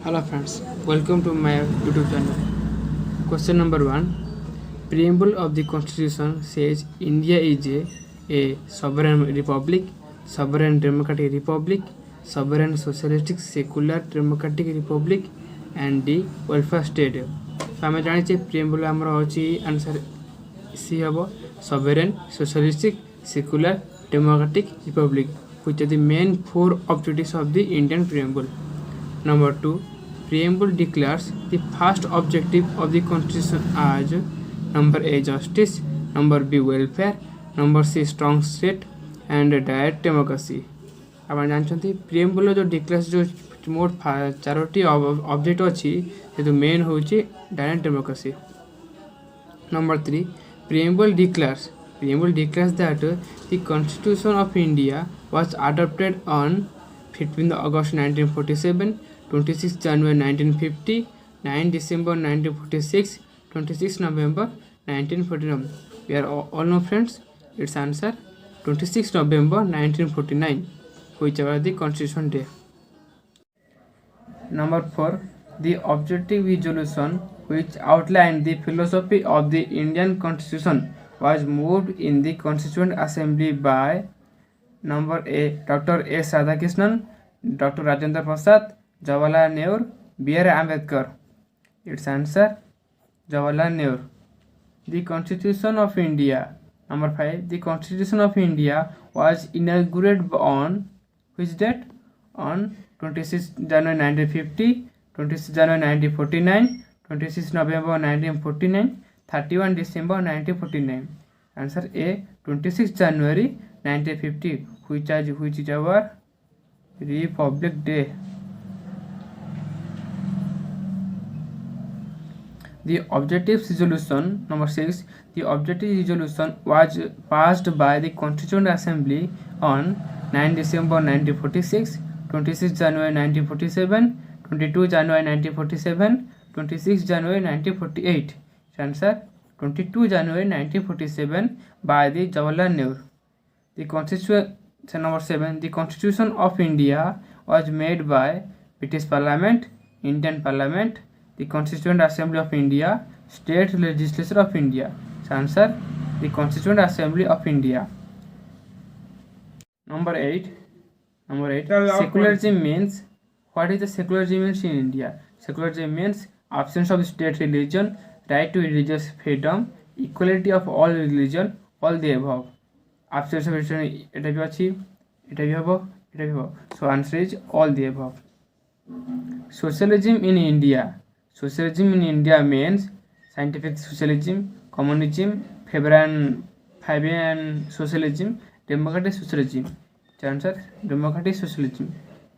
Hello friends, welcome to my YouTube channel. Question number 1. Preamble of the Constitution says India is a sovereign republic, sovereign democratic republic, sovereign socialistic secular democratic republic and the welfare state. तो आम जाने preamble आमर अच्छी answer C हम sovereign socialistic secular democratic republic which are the main four objectives of the Indian preamble. Number 2. Preamble declares the first objective of the Constitution as number A. Justice, number B. Welfare, number C. Strong state and direct democracy. आप जानते preamble जो declares जो मोट Charoti object अच्छी से main हूँ direct democracy. Number 3. Preamble declares that the Constitution of India was adopted on 15th August 1947, 26 January 1950, 9 December 1946, 26 November 1949. We are all know friends, its answer 26 November 1949, which was the Constitution Day. Number 4. The objective resolution which outlined the philosophy of the Indian Constitution was moved in the Constituent Assembly by number A. Dr. S. Radhakrishnan, Dr. Rajendra Prasad, Jawaharlal Nehru, B.R. Ambedkar. Its answer Jawaharlal Nehru. The Constitution of India. Number 5. The Constitution of India was inaugurated on which date? On 26 January 1950, 26 January 1949, 26 November 1949, 31 December 1949. Answer A. 26 January 1950, which is our Republic Day. The objective resolution number 6. The objective resolution was passed by the Constituent Assembly on 9 December 1946, 26 January 1947, 22 January 1947, 26 January 1948. Answer 22 January 1947 by the Jawaharlal Nehru. The Constitution number 7. The Constitution of India was made by British Parliament, Indian Parliament, the Constituent Assembly of India, State Legislature of India. Answer the Constituent Assembly of India. Number 8. Secularism means, what is the secularism means in India? Secularism means absence of state religion, right to religious freedom, equality of all religion, all the above. Absence of religion, এটা भी আছে, এটা भी হবে, এটা भी হবে. So answer is all the above. Socialism in India. Socialism in India means scientific socialism, communism, Fabian socialism, democratic socialism. Answer democratic socialism.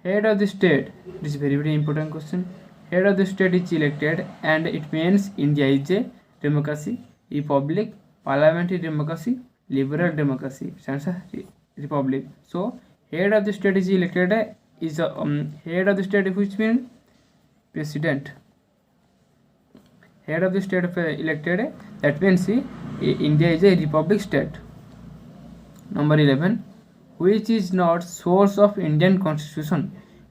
Head of the state. This is very important question. Head of the state is elected and it means India is a democracy, republic, parliamentary democracy, liberal democracy. Answer republic. So head of the state is elected is head of the state which means president. Head of the state elected that means India is a republic state. Number 11. Which is not source of Indian Constitution?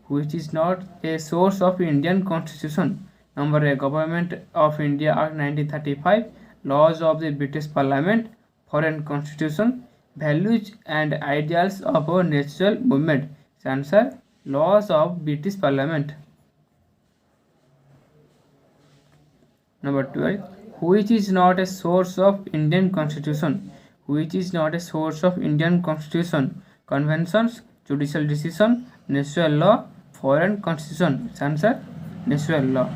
Which is not a source of Indian Constitution? Number A. Government of India Act 1935, laws of the British Parliament, foreign constitution, values and ideals of a national movement. Answer laws of British Parliament. Number 12. Which is not a source of Indian Constitution? Which is not a source of Indian Constitution? Conventions, judicial decision, natural law, foreign constitution. Answer natural law.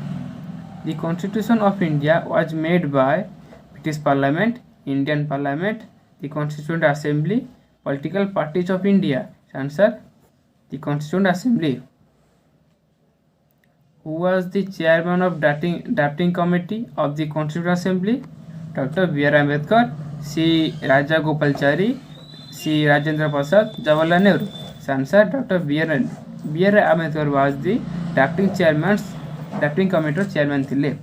The Constitution of India was made by British Parliament, Indian Parliament, the Constituent Assembly, political parties of India. Answer the Constituent Assembly. Who was the chairman of drafting committee of the Constituent Assembly? Dr. B.R. Ambedkar, C. Rajagopalachari, C. Rajendra Prasad, Jawaharlal Nehru. Answer Dr. B.R. Ambedkar was the drafting committee chairman thile.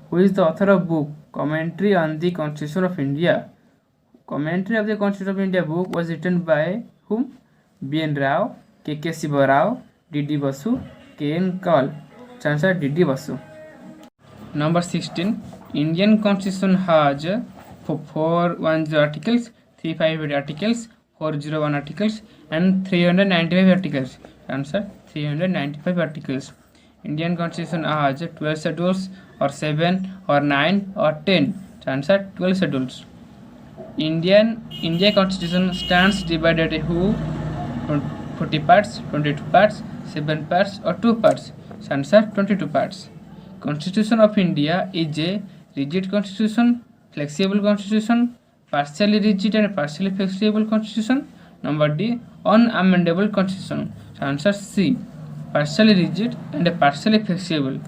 Who is the author of book Commentary on the Constitution of India? Commentary of the Constitution of India book was written by whom? B.N. Rao, K.K. Siva Rao, D.D. Basu, K.N. Kaul. Answer D.D. Basu. Number 16. Indian Constitution has 410 articles, 358 articles, 401 articles, and 395 articles. Answer 395 articles. Indian Constitution has 12 schedules, or 7, or 9, or 10. Answer 12 schedules. India Constitution stands divided into 40 parts, 22 parts, 7 parts, or 2 parts. Answer 22 parts. Constitution of India is a rigid constitution, flexible constitution, partially rigid and partially flexible constitution. Number D, unamendable constitution. Answer C, partially rigid and partially flexible.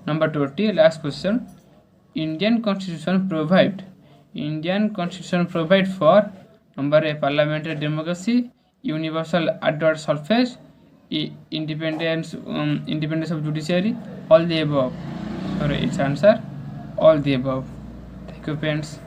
Number 20, last question. Indian Constitution provide for number A, parliamentary democracy, universal adult suffrage, independence of judiciary, all the above. Sorry, its answer all the above. Thank you, friends.